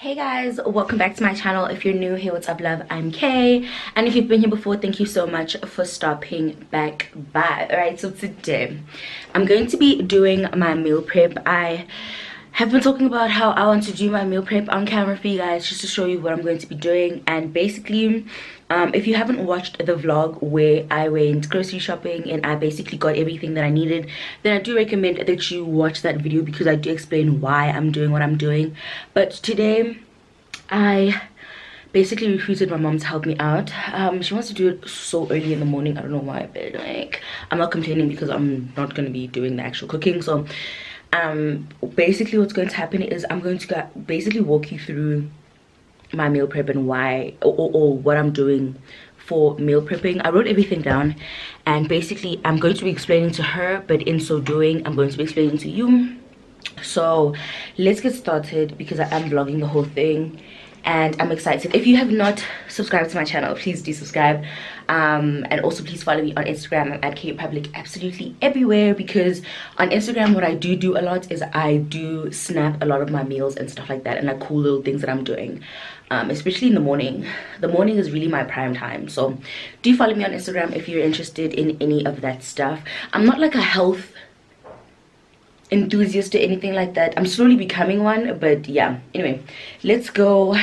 Hey guys, welcome back to my channel. If you're new, hey, what's up love, I'm Kay, and if you've been here before, thank you so much for stopping back by. All right, so today I'm going to be doing my meal prep. I have been talking about how I want to do my meal prep on camera for you guys, just to show you what I'm going to be doing. And basically, if you haven't watched the vlog where I went grocery shopping and I basically got everything that I needed, then I do recommend that you watch that video, because I do explain why I'm doing what I'm doing. But today I basically recruited my mom to help me out. She wants to do it so early in the morning. I don't know why, but like, I'm not complaining because I'm not going to be doing the actual cooking. So basically what's going to happen is I'm going to basically walk you through my meal prep and why, or what I'm doing for meal prepping. I wrote everything down, and basically I'm going to be explaining to her, but in so doing I'm going to be explaining to you. So let's get started, because I am vlogging the whole thing and I'm excited. If you have not subscribed to my channel, please do subscribe, and also please follow me on Instagram. I'm at KPublic absolutely everywhere, because on Instagram what I do a lot is I do snap a lot of my meals and stuff like that, and like cool little things that I'm doing, especially in the morning. The morning is really my prime time, so do follow me on Instagram if you're interested in any of that stuff. I'm not like a health enthusiast or anything like that. I'm slowly becoming one, but yeah, anyway, let's go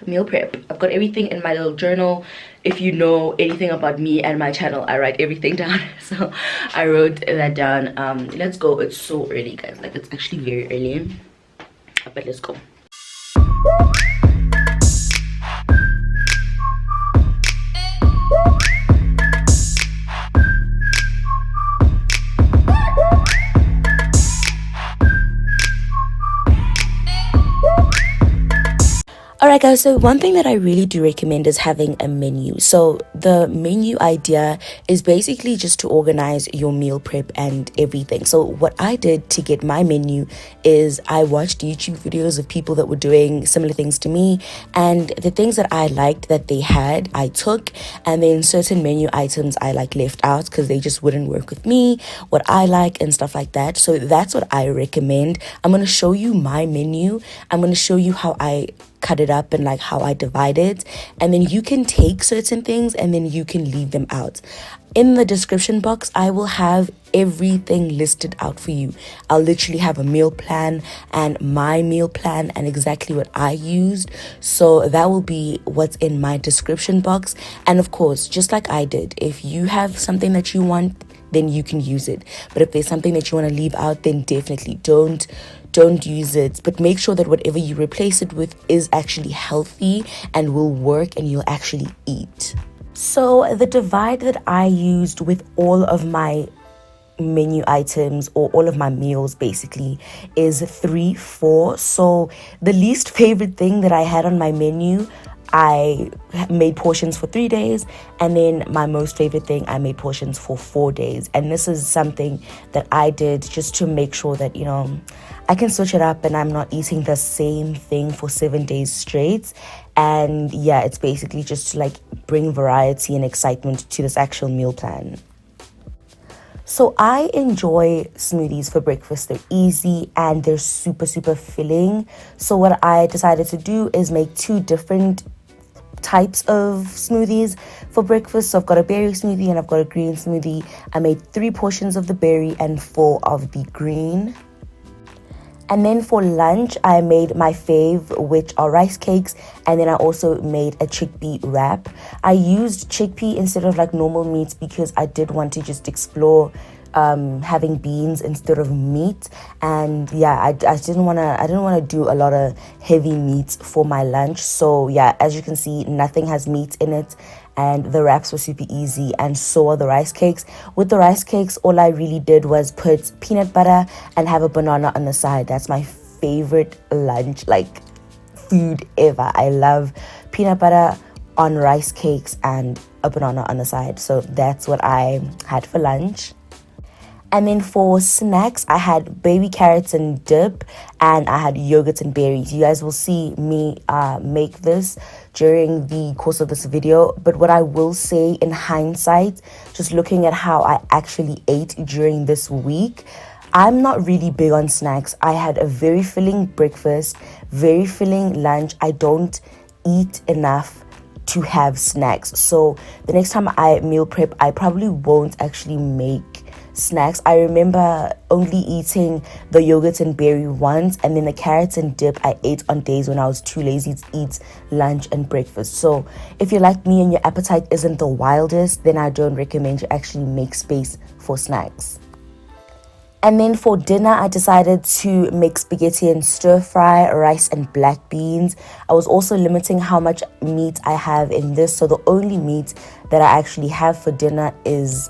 meal prep. I've got everything in my little journal. If you know anything about me and my channel, I write everything down. So I wrote that down. Let's go. It's so early, guys, like it's actually very early, but let's go. Alright guys, so one thing that I really do recommend is having a menu. So the menu idea is basically just to organize your meal prep and everything. So what I did to get my menu is I watched YouTube videos of people that were doing similar things to me, and the things that I liked that they had, I took, and then certain menu items I like left out because they just wouldn't work with me, what I like and stuff like that. So that's what I recommend. I'm going to show you my menu. I'm going to show you how I cut it up and like how I divide it, and then you can take certain things and then you can leave them out. In the description box I will have everything listed out for you. I'll literally have a meal plan and my meal plan and exactly what I used, so that will be what's in my description box. And of course, just like I did, if you have something that you want, then you can use it, but if there's something that you want to leave out, then definitely don't use it. But make sure that whatever you replace it with is actually healthy and will work and you'll actually eat. So the divide that I used with all of my menu items, or all of my meals basically, is 3-4. So the least favorite thing that I had on my menu, I made portions for 3 days, and then my most favorite thing, I made portions for 4 days. And this is something that I did just to make sure that, you know, I can switch it up and I'm not eating the same thing for 7 days straight. And yeah, it's basically just to like bring variety and excitement to this actual meal plan. So I enjoy smoothies for breakfast. They're easy and they're super filling. So what I decided to do is make 2 different types of smoothies for breakfast. So I've got a berry smoothie and I've got a green smoothie. I made 3 portions of the berry and 4 of the green. And then for lunch, I made my fave, which are rice cakes. And then I also made a chickpea wrap. I used chickpea instead of like normal meats because I did want to just explore having beans instead of meat. And yeah, I didn't want to do a lot of heavy meats for my lunch. So yeah, as you can see, nothing has meat in it, and the wraps were super easy, and so are the rice cakes. With the rice cakes, all I really did was put peanut butter and have a banana on the side. That's my favorite lunch like food ever. I love peanut butter on rice cakes and a banana on the side. So that's what I had for lunch. And then for snacks, I had baby carrots and dip, and I had yogurt and berries. You guys will see me make this during the course of this video. But what I will say in hindsight, just looking at how I actually ate during this week, I'm not really big on snacks. I had a very filling breakfast, very filling lunch. I don't eat enough to have snacks. So the next time I meal prep, I probably won't actually make snacks. I remember only eating the yogurt and berry once, and then the carrots and dip I ate on days when I was too lazy to eat lunch and breakfast. So if you're like me and your appetite isn't the wildest, then I don't recommend you actually make space for snacks. And then for dinner, I decided to make spaghetti and stir fry, rice and black beans. I was also limiting how much meat I have in this. So the only meat that I actually have for dinner is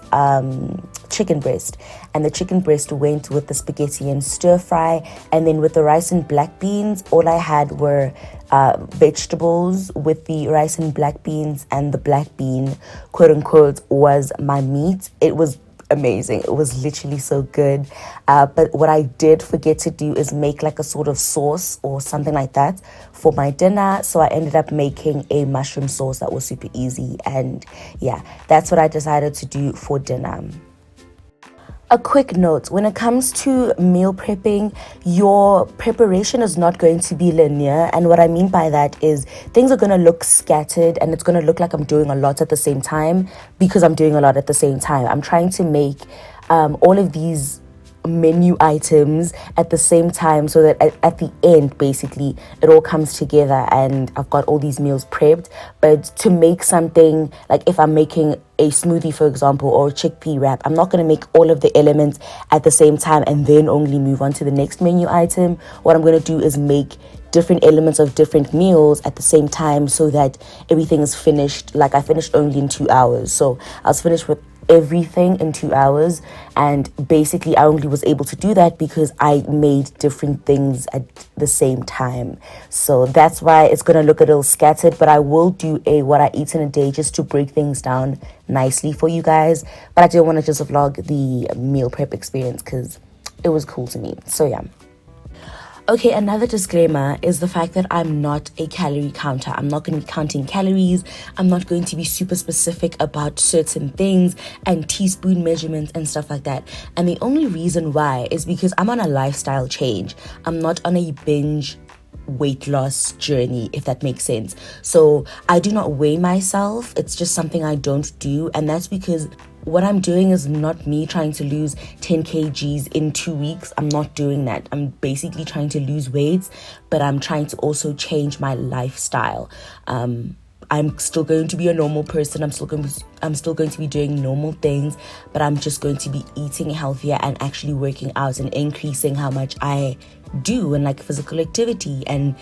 chicken breast. And the chicken breast went with the spaghetti and stir fry. And then with the rice and black beans, all I had were vegetables with the rice and black beans, and the black bean, quote unquote, was my meat. It was amazing. It was literally so good. But what I did forget to do is make like a sort of sauce or something like that for my dinner. So I ended up making a mushroom sauce that was super easy. And yeah, that's what I decided to do for dinner. A quick note, when it comes to meal prepping, your preparation is not going to be linear. And what I mean by that is things are going to look scattered, and it's going to look like I'm doing a lot at the same time because I'm doing a lot at the same time. I'm trying to make all of these menu items at the same time so that at the end basically it all comes together and I've got all these meals prepped. But to make something, like if I'm making a smoothie for example, or a chickpea wrap, I'm not going to make all of the elements at the same time and then only move on to the next menu item. What I'm going to do is make different elements of different meals at the same time so that everything is finished. Like I finished only in 2 hours, so I was finished with everything in 2 hours, and basically I only was able to do that because I made different things at the same time. So that's why it's going to look a little scattered, but I will do a what I eat in a day just to break things down nicely for you guys. But I didn't want to just vlog the meal prep experience because it was cool to me. So yeah. Okay, another disclaimer is the fact that I'm not a calorie counter. I'm not going to be counting calories. I'm not going to be super specific about certain things and teaspoon measurements and stuff like that. And the only reason why is because I'm on a lifestyle change. I'm not on a binge weight loss journey, if that makes sense. So I do not weigh myself. It's just something I don't do. And that's because what I'm doing is not me trying to lose 10 kgs in 2 weeks. I'm not doing that. I'm basically trying to lose weight, but I'm trying to also change my lifestyle. I'm still going to be a normal person. I'm still going to be doing normal things, but I'm just going to be eating healthier and actually working out and increasing how much I do and like physical activity and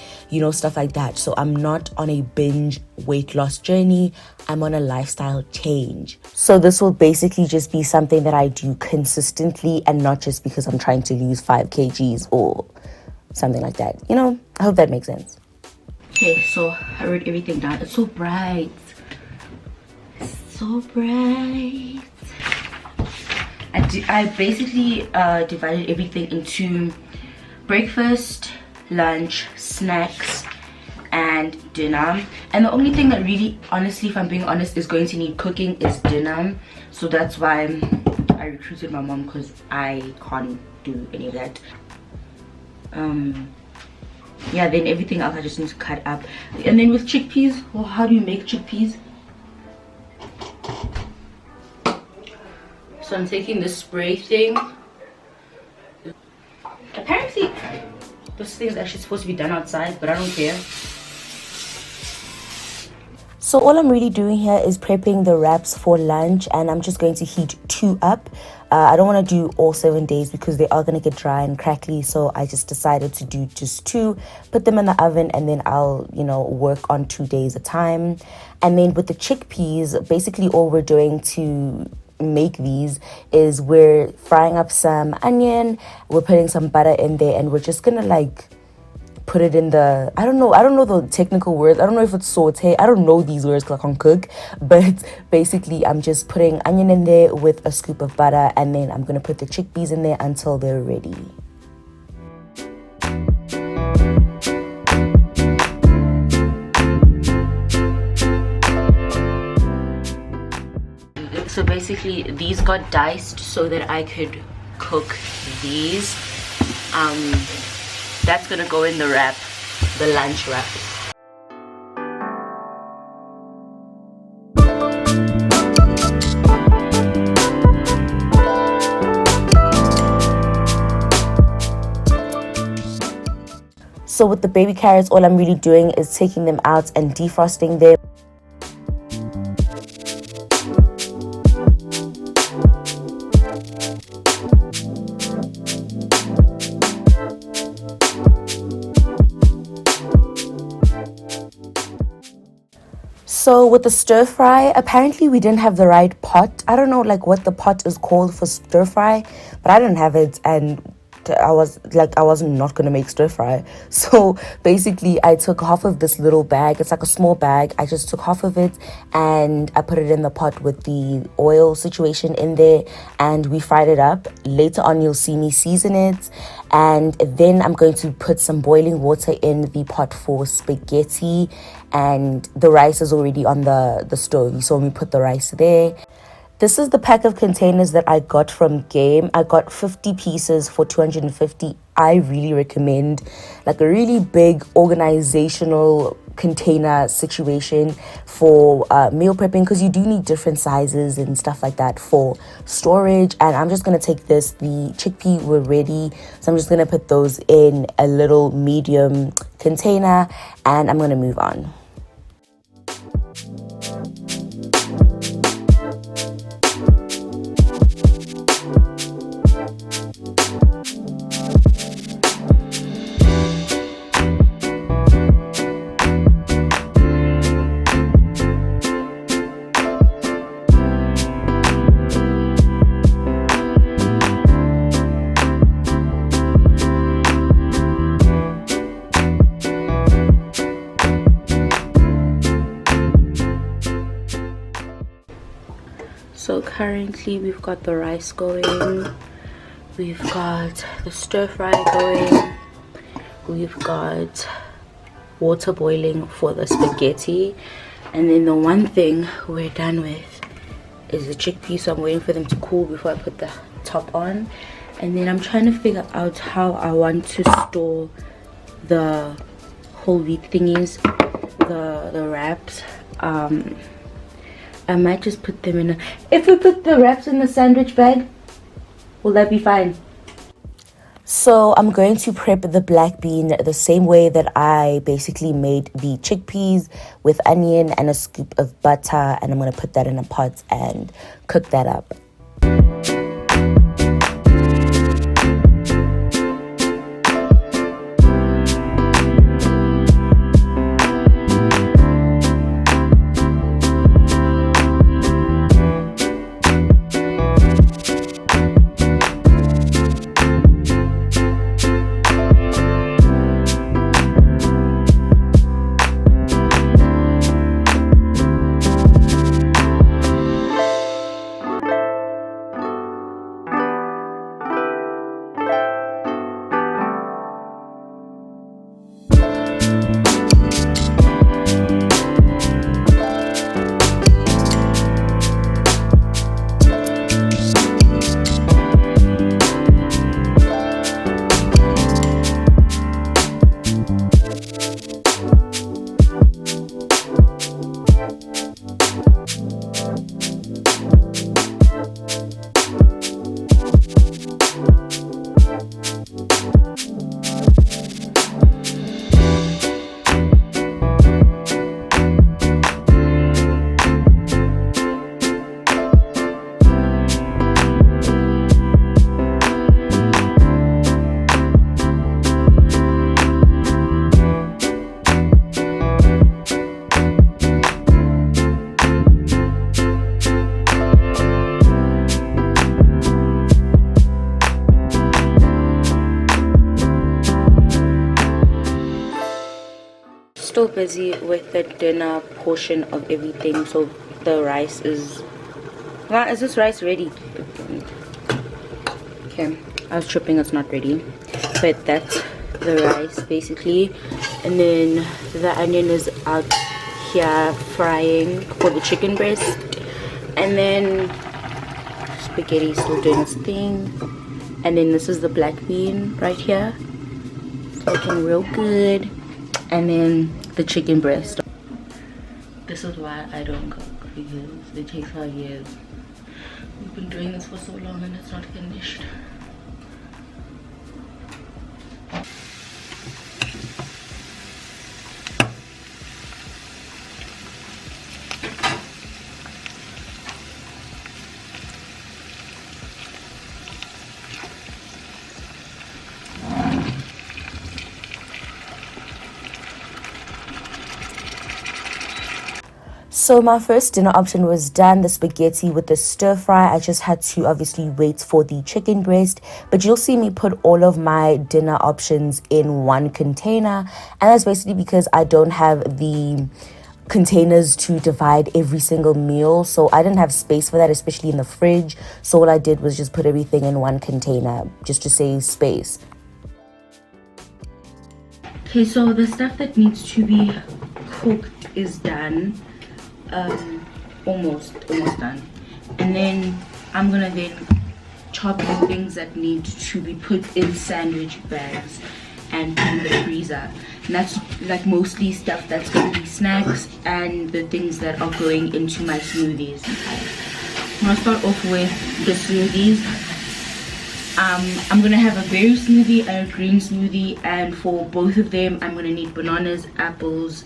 stuff like that. So I'm not on a binge weight loss journey. I'm on a lifestyle change. So this will basically just be something that I do consistently and not just because I'm trying to lose 5 kgs or something like that. I hope that makes sense. Okay, so I wrote everything down. It's so bright. So bright. I basically divided everything into breakfast, lunch, snacks, and dinner. And the only thing that really, honestly, if I'm being honest, is going to need cooking is dinner. So that's why I recruited my mom, because I can't do any of that. Yeah, then everything else I just need to cut up. And then with chickpeas, well, how do you make chickpeas? So I'm taking this spray thing. Apparently this thing is actually supposed to be done outside, but I don't care. So all I'm really doing here is prepping the wraps for lunch, and I'm just going to heat 2 up. I don't want to do all 7 days because they are going to get dry and crackly, so I just decided to do just 2, put them in the oven, and then I'll work on 2 days at a time. And then with the chickpeas, basically all we're doing to make these is we're frying up some onion, we're putting some butter in there, and we're just gonna put it in the, I don't know the technical words. I don't know if it's saute. I don't know these words because I can't cook. But basically, I'm just putting onion in there with a scoop of butter, and then I'm going to put the chickpeas in there until they're ready. So basically, these got diced so that I could cook these. That's gonna go in the wrap, the lunch wrap. So with the baby carrots, all I'm really doing is taking them out and defrosting them. So with the stir fry, apparently we didn't have the right pot. I don't know like what the pot is called for stir fry, but I didn't have it, and I wasn't not gonna make stir fry. So basically I took half of this little bag. It's like a small bag. I just took half of it and I put it in the pot with the oil situation in there, and we fried it up. Later on you'll see me season it, and then I'm going to put some boiling water in the pot for spaghetti, and the rice is already on the stove. So we put the rice there. This is the pack of containers that I got from Game. I got 50 pieces for 250. I really recommend like a really big organizational container situation for meal prepping, because you do need different sizes and stuff like that for storage. And I'm just going to take this. The chickpea were ready, so I'm just going to put those in a little medium container and I'm going to move on. So currently we've got the rice going, we've got the stir fry going, we've got water boiling for the spaghetti, and then the one thing we're done with is the chickpeas. So I'm waiting for them to cool before I put the top on, and then I'm trying to figure out how I want to store the whole wheat thingies, the wraps. I might just put them in if we put the wraps in the sandwich bag, will that be fine? So I'm going to prep the black bean the same way that I basically made the chickpeas, with onion and a scoop of butter, and I'm going to put that in a pot and cook that up. Still busy with the dinner portion of everything. So the rice is this rice ready? Okay, I was tripping, it's not ready, but that's the rice basically. And then the onion is out here frying for the chicken breast, and then spaghetti still doing its thing. And then this is the black bean right here. It's looking real good. And then the chicken breast. This is why I don't cook, because it takes 5 years. We've been doing this for so long and it's not finished. So my first dinner option was done, the spaghetti with the stir fry. I just had to obviously wait for the chicken breast, but you'll see me put all of my dinner options in one container, and that's basically because I don't have the containers to divide every single meal, so I didn't have space for that, especially in the fridge. So all I did was just put everything in one container just to save space. Okay, so the stuff that needs to be cooked is done. Almost done. And then I'm gonna then chop the things that need to be put in sandwich bags and in the freezer. And that's like mostly stuff that's gonna be snacks and the things that are going into my smoothies. I'm gonna start off with the smoothies. I'm gonna have a berry smoothie and a green smoothie, and for both of them I'm gonna need bananas, apples,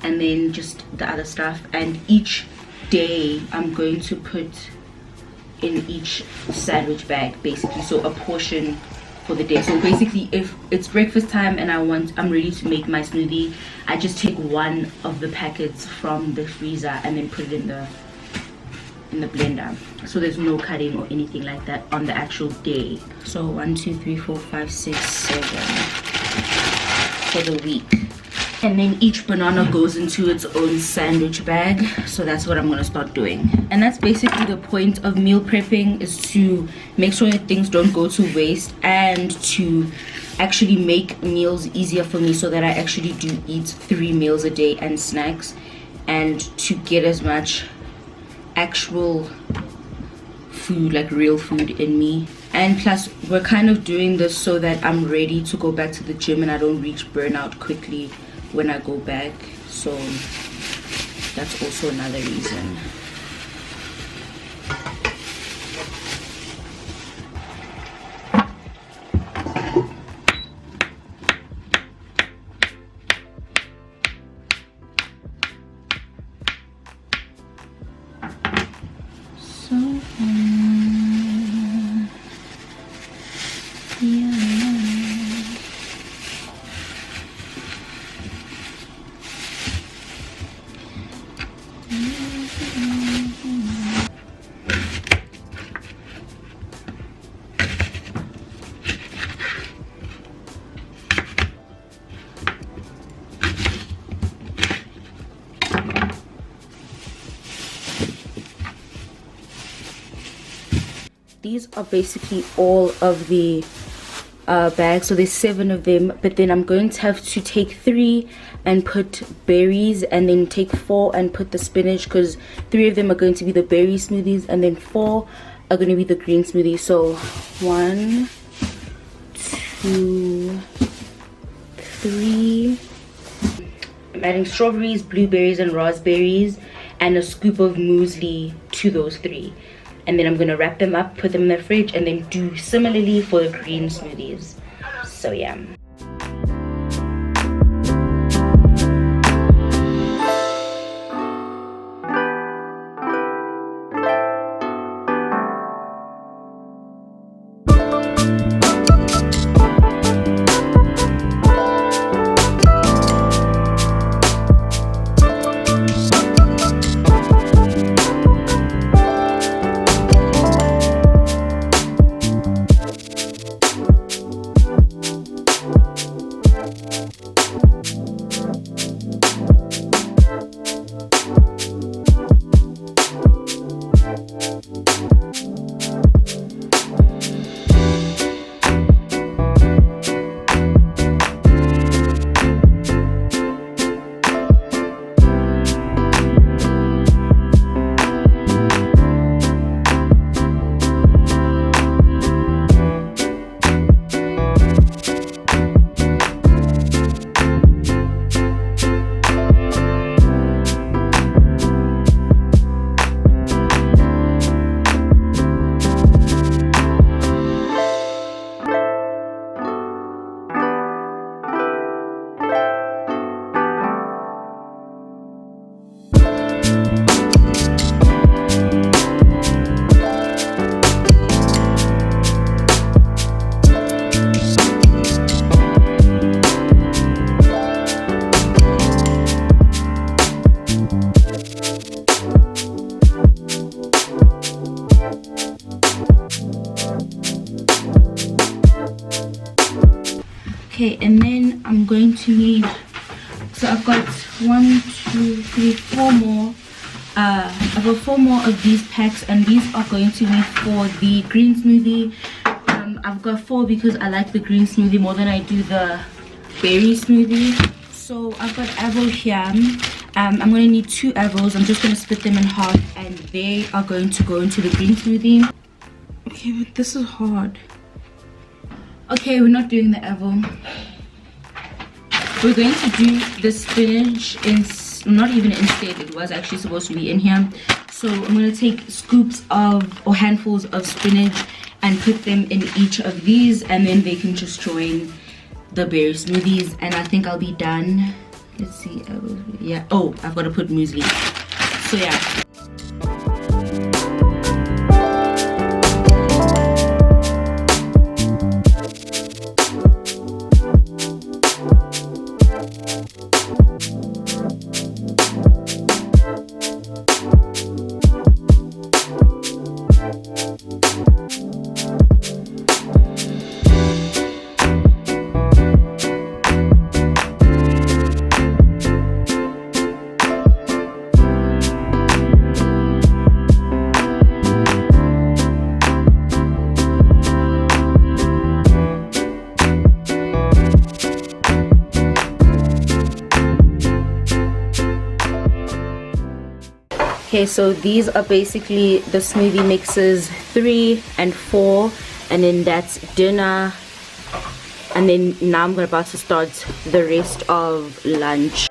and then just the other stuff. And each day I'm going to put in each sandwich bag, basically, so a portion for the day. So basically, if it's breakfast time and I'm ready to make my smoothie, I just take one of the packets from the freezer and then put it in the blender, so there's no cutting or anything like that on the actual day. So 1 2 3 4 5 6 7 for the week. And then each banana goes into its own sandwich bag. So that's what I'm going to start doing. And that's basically the point of meal prepping, is to make sure that things don't go to waste and to actually make meals easier for me, so that I actually do eat 3 meals a day and snacks, and to get as much actual food, like real food, in me. And plus, we're kind of doing this so that I'm ready to go back to the gym and I don't reach burnout quickly when I go back. So that's also another reason. These are basically all of the bags, so there's 7 of them, but then I'm going to have to take 3 and put berries, and then take 4 and put the spinach, because 3 of them are going to be the berry smoothies and then 4 are going to be the green smoothies. So 1 2 3. I'm adding strawberries, blueberries and raspberries, and a scoop of muesli to those 3. And then I'm going to wrap them up, put them in the fridge, and then do similarly for the green smoothies. So yeah. one, two, three, four more. I've got 4 more of these packs, and these are going to be for the green smoothie. I've got 4 because I like the green smoothie more than I do the berry smoothie. So I've got avo here. I'm going to need 2 avos. I'm just going to split them in half, and they are going to go into the green smoothie. Okay, but this is hard. Okay, we're not doing the avo. We're going to do the spinach not even instead. It was actually supposed to be in here. So I'm going to take scoops of, or handfuls of spinach, and put them in each of these, and then they can just join the berry smoothies, and I think I'll be done. Let's see. Yeah. Oh, I've got to put muesli. So yeah. Okay, so these are basically the smoothie mixes 3 and 4, and then that's dinner, and then now I'm about to start the rest of lunch.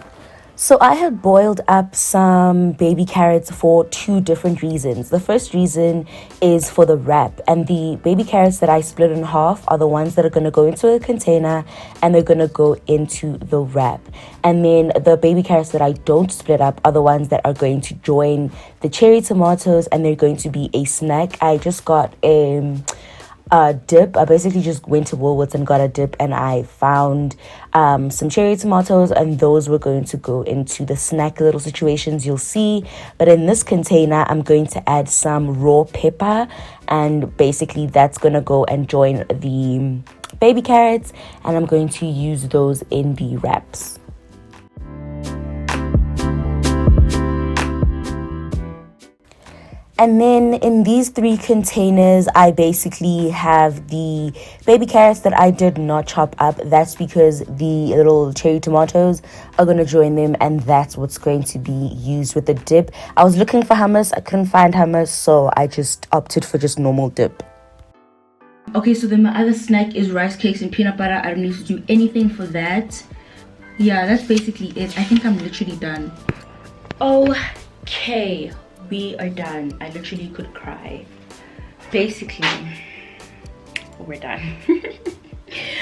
So I had boiled up some baby carrots for 2 different reasons. The first reason is for the wrap, and the baby carrots that I split in half are the ones that are going to go into a container, and they're going to go into the wrap. And then the baby carrots that I don't split up are the ones that are going to join the cherry tomatoes, and they're going to be a snack. I just got a dip. I basically just went to Woolworths and got a dip, and I found some cherry tomatoes, and those were going to go into the snack little situations you'll see. But in this container, I'm going to add some raw pepper, and basically that's going to go and join the baby carrots, and I'm going to use those in the wraps. And then in these 3 containers, I basically have the baby carrots that I did not chop up. That's because the little cherry tomatoes are going to join them, and that's what's going to be used with the dip. I was looking for hummus. I couldn't find hummus, so I just opted for just normal dip. Okay, so then my other snack is rice cakes and peanut butter. I don't need to do anything for that. Yeah, that's basically it. I think I'm literally done. Okay. We are done. I literally could cry. Basically, we're done.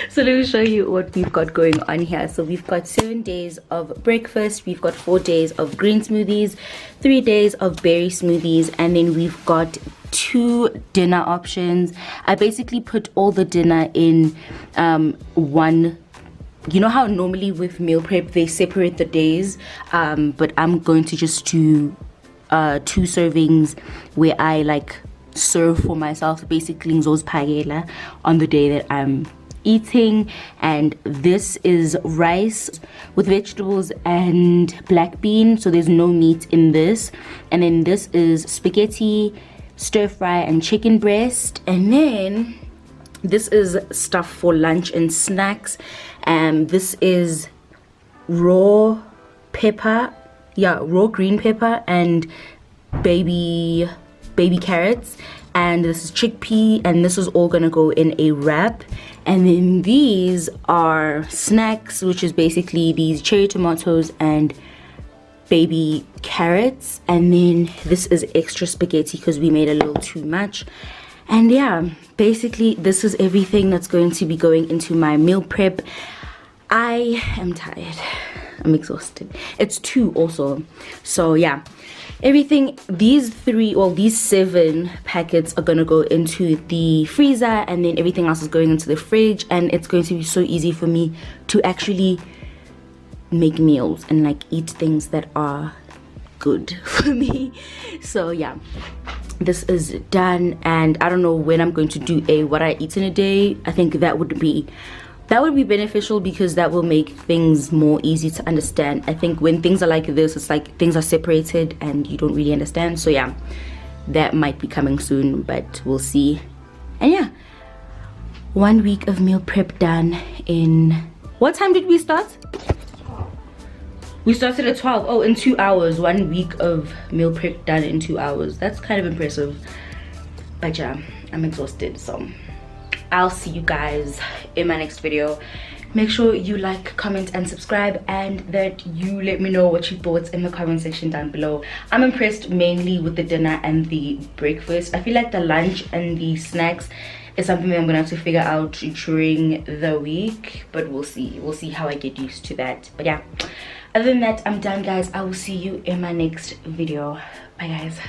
So let me show you what we've got going on here. So we've got 7 days of breakfast, we've got 4 days of green smoothies, 3 days of berry smoothies, and then we've got 2 dinner options. I basically put all the dinner in one. You know how normally with meal prep they separate the days, but I'm going to just do 2 servings where I like serve for myself, basically on the day that I'm eating. And this is rice with vegetables and black bean, so there's no meat in this. And then this is spaghetti, stir fry, and chicken breast. And then this is stuff for lunch and snacks, and this is raw pepper, raw green pepper, and baby carrots, and this is chickpea, and this is all gonna go in a wrap. And then these are snacks, which is basically these cherry tomatoes and baby carrots, and then this is extra spaghetti because we made a little too much. And yeah, basically this is everything that's going to be going into my meal prep. I am tired, I'm exhausted. It's 2 also, so yeah, everything, these 7 packets are gonna go into the freezer, and then everything else is going into the fridge, and it's going to be so easy for me to actually make meals and like eat things that are good for me. So yeah, this is done, and I don't know when I'm going to do a what I eat in a day. I think that would be that would be beneficial because that will make things more easy to understand. I think when things are like this, it's like things are separated and you don't really understand. So yeah, that might be coming soon, but we'll see. And yeah, 1 week of meal prep done in, what time did we start? We started at 12. Oh, in 2 hours. 1 week of meal prep done in 2 hours. That's kind of impressive. But yeah, I'm exhausted, so I'll see you guys in my next video. Make sure you like, comment, and subscribe, and that you let me know what you thought in the comment section down below. I'm impressed mainly with the dinner and the breakfast. I feel like the lunch and the snacks is something that I'm gonna have to figure out during the week, but we'll see how I get used to that. But yeah, other than that, I'm done, guys. I will see you in my next video. Bye, guys.